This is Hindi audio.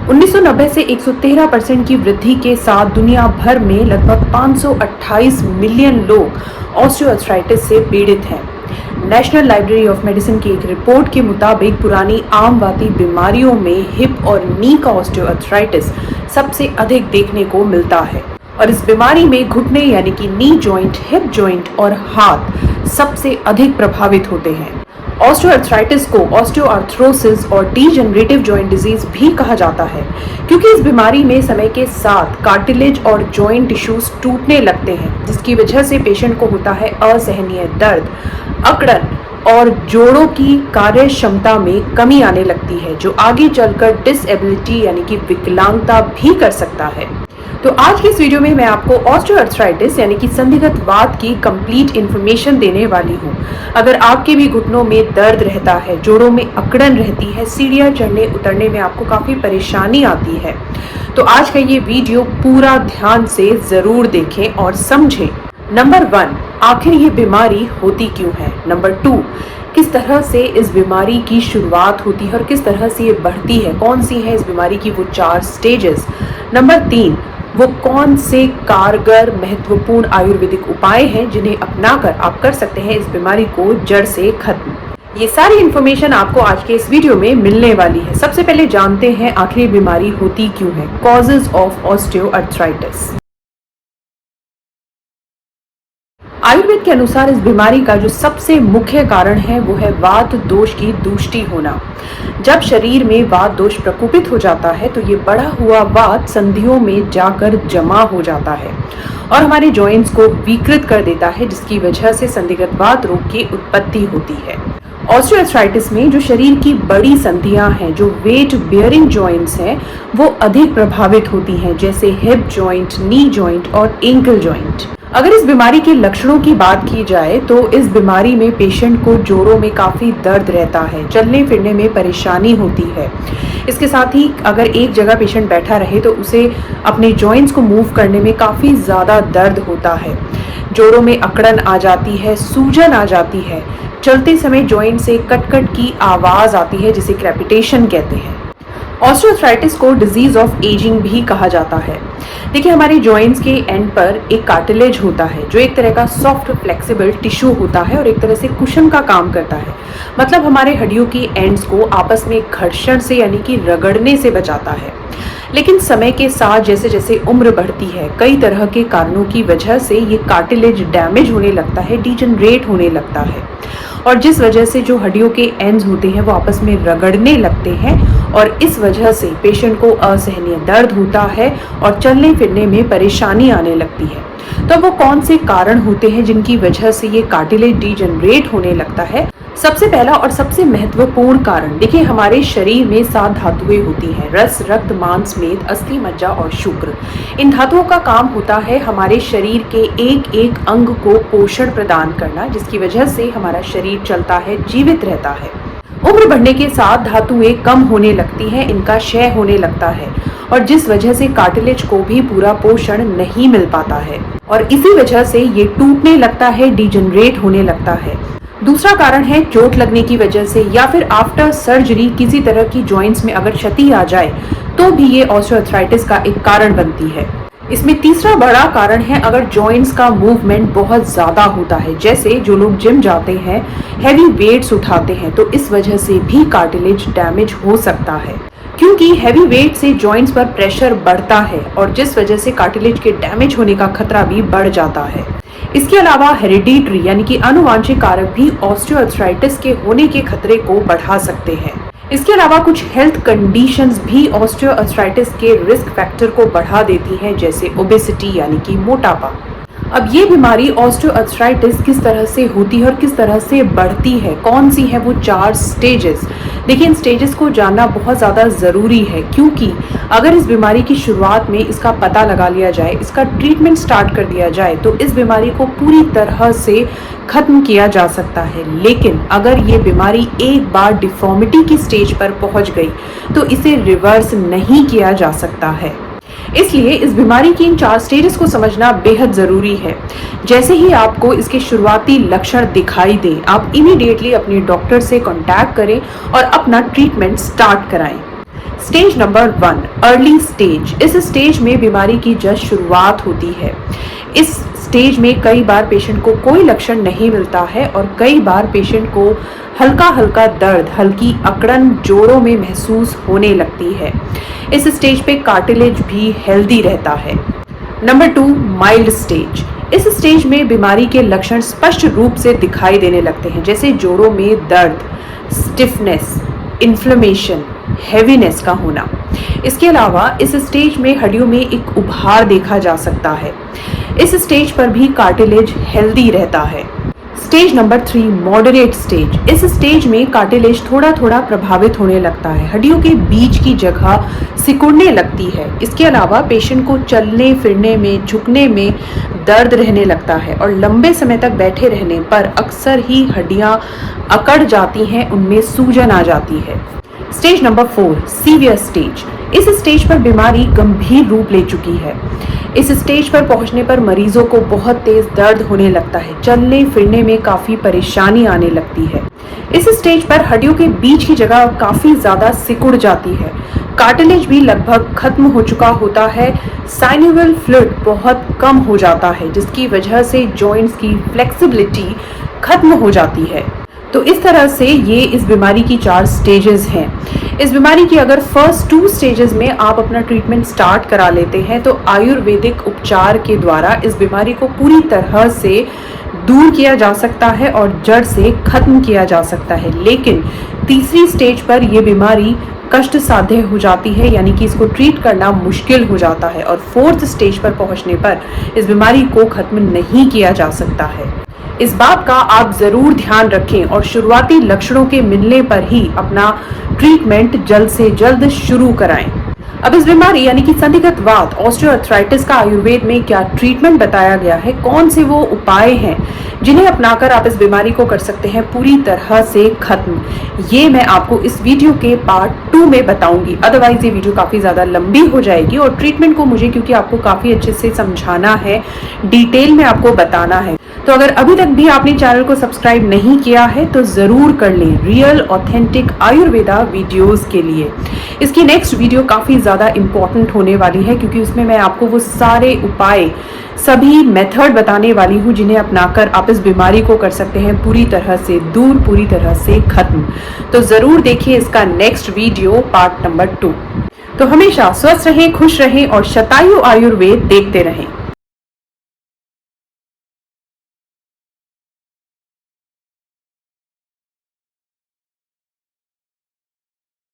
1990 से 113% की वृद्धि के साथ दुनिया भर में लगभग 528 मिलियन लोग ऑस्टियोआर्थराइटिस से पीड़ित हैं। नेशनल लाइब्रेरी ऑफ मेडिसिन की एक रिपोर्ट के मुताबिक पुरानी आमवाती बीमारियों में हिप और नी का ऑस्टियोआर्थराइटिस सबसे अधिक देखने को मिलता है और इस बीमारी में घुटने यानी कि नी जॉइंट, हिप जॉइंट और हाथ सबसे अधिक प्रभावित होते हैं। ऑस्टियोआर्थराइटिस को ऑस्टियोआर्थ्रोसिस और डीजनरेटिव जॉइंट डिजीज भी कहा जाता है क्योंकि इस बीमारी में समय के साथ कार्टिलेज और जॉइंट टिश्यूज टूटने लगते हैं, जिसकी वजह से पेशेंट को होता है असहनीय दर्द, अकड़न और जोड़ों की कार्य क्षमता में कमी आने लगती है, जो आगे चलकर डिसेबिलिटी यानी कि विकलांगता भी कर सकता है। तो आज की इस वीडियो में मैं आपको ऑस्टियोआर्थराइटिस यानी कि संधिगत वात की कंप्लीट इन्फॉर्मेशन देने वाली हूँ। अगर आपके भी घुटनों में दर्द रहता है, जोड़ों में अकड़न रहती है, सीढ़ियाँ चढ़ने उतरने में आपको काफ़ी परेशानी आती है, तो आज का ये वीडियो पूरा ध्यान से ज़रूर देखें और समझें। नंबर 1, आखिर ये बीमारी होती क्यों है। नंबर 2, किस तरह से इस बीमारी की शुरुआत होती है और किस तरह से ये बढ़ती है, कौन सी है इस बीमारी की वो 4 स्टेजेस। नंबर 3, वो कौन से कारगर महत्वपूर्ण आयुर्वेदिक उपाय हैं जिन्हें अपनाकर आप कर सकते हैं इस बीमारी को जड़ से खत्म। ये सारी इन्फॉर्मेशन आपको आज के इस वीडियो में मिलने वाली है। सबसे पहले जानते हैं आखिर ये बीमारी होती क्यों है। Causes of osteoarthritis. आयुर्वेद के अनुसार इस बीमारी का जो सबसे मुख्य कारण है वो है वात दोष की दूष्टि होना। जब शरीर में वात दोष प्रकोपित हो जाता है तो ये बढ़ा हुआ वात संधियों में जाकर जमा हो जाता है और हमारे जॉइंट्स को विकृत कर देता है, जिसकी वजह से संधिगत वात रोग की उत्पत्ति होती है। ऑस्टियोआर्थराइटिस में जो शरीर की बड़ी संधियां हैं, जो वेट बियरिंग जॉइंट्स हैं, वो अधिक प्रभावित होती हैं, जैसे हिप जॉइंट, नी जॉइंट और एंकल जॉइंट। अगर इस बीमारी के लक्षणों की बात की जाए तो इस बीमारी में पेशेंट को जोड़ों में काफ़ी दर्द रहता है, चलने फिरने में परेशानी होती है। इसके साथ ही अगर एक जगह पेशेंट बैठा रहे तो उसे अपने जॉइंट्स को मूव करने में काफ़ी ज़्यादा दर्द होता है। जोड़ों में अकड़न आ जाती है, सूजन आ जाती है, चलते समय जॉइंट से कट कट की आवाज़ आती है, जिसे क्रेपिटेशन कहते हैं। ऑस्टियोआर्थराइटिस को डिजीज ऑफ एजिंग भी कहा जाता है। देखिए, हमारे जॉइंट्स के एंड पर एक कार्टिलेज होता है जो एक तरह का सॉफ्ट फ्लेक्सिबल टिश्यू होता है और एक तरह से कुशन का काम करता है। मतलब हमारे हड्डियों की एंड्स को आपस में घर्षण से यानी कि रगड़ने से बचाता है। लेकिन समय के साथ जैसे जैसे उम्र बढ़ती है, कई तरह के कारणों की वजह से ये कार्टिलेज डैमेज होने लगता है, डीजनरेट होने लगता है और जिस वजह से जो हड्डियों के एंड्स होते हैं वो आपस में रगड़ने लगते हैं और इस वजह से पेशेंट को असहनीय दर्द होता है और चलने फिरने में परेशानी आने लगती है। तो वो कौन से कारण होते हैं जिनकी वजह से ये कार्टिलेज डीजनरेट होने लगता है। सबसे पहला और सबसे महत्वपूर्ण कारण, देखिए, हमारे शरीर में 7 धातुएं होती हैं, रस, रक्त, मांस, मेद, अस्थि, मज्जा और शुक्र। इन धातुओं का काम होता है हमारे शरीर के एक एक अंग को पोषण प्रदान करना, जिसकी वजह से हमारा शरीर चलता है, जीवित रहता है। उम्र बढ़ने के साथ धातुएं कम होने लगती हैं, इनका क्षय होने लगता है और जिस वजह से कार्टिलेज को भी पूरा पोषण नहीं मिल पाता है और इसी वजह से ये टूटने लगता है, डीजनरेट होने लगता है। दूसरा कारण है चोट लगने की वजह से या फिर आफ्टर सर्जरी किसी तरह की जॉइंट्स में अगर क्षति आ जाए तो भी ये ऑस्टियोआर्थराइटिस का एक कारण बनती है। इसमें तीसरा बड़ा कारण है अगर जॉइंट्स का मूवमेंट बहुत ज़्यादा होता है, जैसे जो लोग जिम जाते हैं, हैवी वेट्स उठाते हैं, तो इस वजह से भी कार्टिलेज डैमेज हो सकता है क्योंकि हैवी वेट से जॉइंट्स पर प्रेशर बढ़ता है और जिस वजह से कार्टिलेज के डैमेज होने का खतरा भी बढ़ जाता है। इसके अलावा हेरिडिटरी यानी कि आनुवांशिक कारक भी ऑस्टियोआर्थराइटिस के होने के खतरे को बढ़ा सकते हैं। इसके अलावा कुछ हेल्थ कंडीशंस भी ऑस्टियोआर्थराइटिस के रिस्क फैक्टर को बढ़ा देती हैं, जैसे ओबेसिटी यानी कि मोटापा। अब ये बीमारी ऑस्टियोआर्थराइटिस किस तरह से होती है और किस तरह से बढ़ती है, कौन सी है वो 4 स्टेजेस। देखिए, इन स्टेजेस को जानना बहुत ज़्यादा ज़रूरी है क्योंकि अगर इस बीमारी की शुरुआत में इसका पता लगा लिया जाए, इसका ट्रीटमेंट स्टार्ट कर दिया जाए तो इस बीमारी को पूरी तरह से ख़त्म किया जा सकता है। लेकिन अगर ये बीमारी एक बार डिफॉर्मिटी की स्टेज पर पहुंच गई तो इसे रिवर्स नहीं किया जा सकता है। इसलिए इस बीमारी की इन 4 स्टेजेस को समझना बेहद ज़रूरी है। जैसे ही आपको इसके शुरुआती लक्षण दिखाई दें, आप इमीडिएटली अपने डॉक्टर से कांटेक्ट करें और अपना ट्रीटमेंट स्टार्ट कराएं। Stage number 1, early stage. इस स्टेज में बीमारी की जस्ट शुरुआत होती है। इस स्टेज में कई बार पेशेंट को कोई लक्षण नहीं मिलता है और कई बार पेशेंट को हल्का हल्का दर्द, हल्की अकड़न जोड़ों में महसूस होने लगती है। इस स्टेज पे कार्टिलेज भी हेल्दी रहता है। Number 2, mild stage. इस स्टेज में बीमारी के लक्षण स्पष्ट रूप से दिखाई देने लगते हैं, जैसे जोड़ों में दर्द, स्टिफनेस, इन्फ्लेमेशन, हैवीनेस का होना। इसके अलावा इस स्टेज में हड्डियों में एक उभार देखा जा सकता है। इस स्टेज पर भी कार्टिलेज हेल्दी रहता है। Stage number 3, moderate stage. इस स्टेज में कार्टिलेज थोड़ा थोड़ा प्रभावित होने लगता है, हड्डियों के बीच की जगह सिकुड़ने लगती है। इसके अलावा पेशेंट को चलने फिरने में, झुकने में दर्द रहने लगता है और लंबे समय तक बैठे रहने पर अक्सर ही हड्डियां अकड़ जाती हैं, उनमें सूजन आ जाती है। Stage number 4, severe stage. इस स्टेज पर बीमारी गंभीर रूप ले चुकी है। इस स्टेज पर पहुंचने पर मरीजों को बहुत तेज दर्द होने लगता है, चलने फिरने में काफी परेशानी आने लगती है। इस स्टेज पर हड्डियों के बीच की जगह काफी ज्यादा सिकुड़ जाती है, कार्टिलेज भी लगभग खत्म हो चुका होता है, साइनोवियल फ्लूइड बहुत कम हो जाता है, जिसकी वजह से जॉइंट्स की फ्लेक्सिबिलिटी खत्म हो जाती है। तो इस तरह से ये इस बीमारी की 4 स्टेजेस हैं। इस बीमारी की अगर फर्स्ट 2 स्टेजेस में आप अपना ट्रीटमेंट स्टार्ट करा लेते हैं तो आयुर्वेदिक उपचार के द्वारा इस बीमारी को पूरी तरह से दूर किया जा सकता है और जड़ से खत्म किया जा सकता है। लेकिन तीसरी स्टेज पर यह बीमारी कष्ट साध्य हो जाती है, यानी कि इसको ट्रीट करना मुश्किल हो जाता है और 4th स्टेज पर पहुंचने पर इस बीमारी को खत्म नहीं किया जा सकता है। इस बात का आप जरूर ध्यान रखें और शुरुआती लक्षणों के मिलने पर ही अपना ट्रीटमेंट जल्द से जल्द शुरू कराएं। अब इस बीमारी यानी कि संधिगत वात, ऑस्टियोआर्थराइटिस का आयुर्वेद में क्या ट्रीटमेंट बताया गया है, कौन से वो उपाय हैं जिन्हें अपनाकर आप इस बीमारी को कर सकते हैं पूरी तरह से खत्म, ये मैं आपको इस वीडियो के पार्ट 2 में बताऊंगी। अदरवाइज ये वीडियो काफी ज्यादा लंबी हो जाएगी और ट्रीटमेंट को मुझे क्योंकि आपको काफी अच्छे से समझाना है, डिटेल में आपको बताना है, तो अगर अभी तक भी आपने चैनल को सब्सक्राइब नहीं किया है तो जरूर कर लें रियल ऑथेंटिक आयुर्वेदा वीडियोस के लिए। इसकी नेक्स्ट वीडियो काफी ज्यादा इंपॉर्टेंट होने वाली है क्योंकि उसमें मैं आपको वो सारे उपाय, सभी मेथड बताने वाली हूँ जिन्हें अपनाकर आप इस बीमारी को कर सकते हैं पूरी तरह से दूर, पूरी तरह से खत्म। तो जरूर देखिए इसका नेक्स्ट वीडियो पार्ट नंबर 2। तो हमेशा स्वस्थ रहें, खुश रहें और शतायु आयुर्वेद देखते रहें।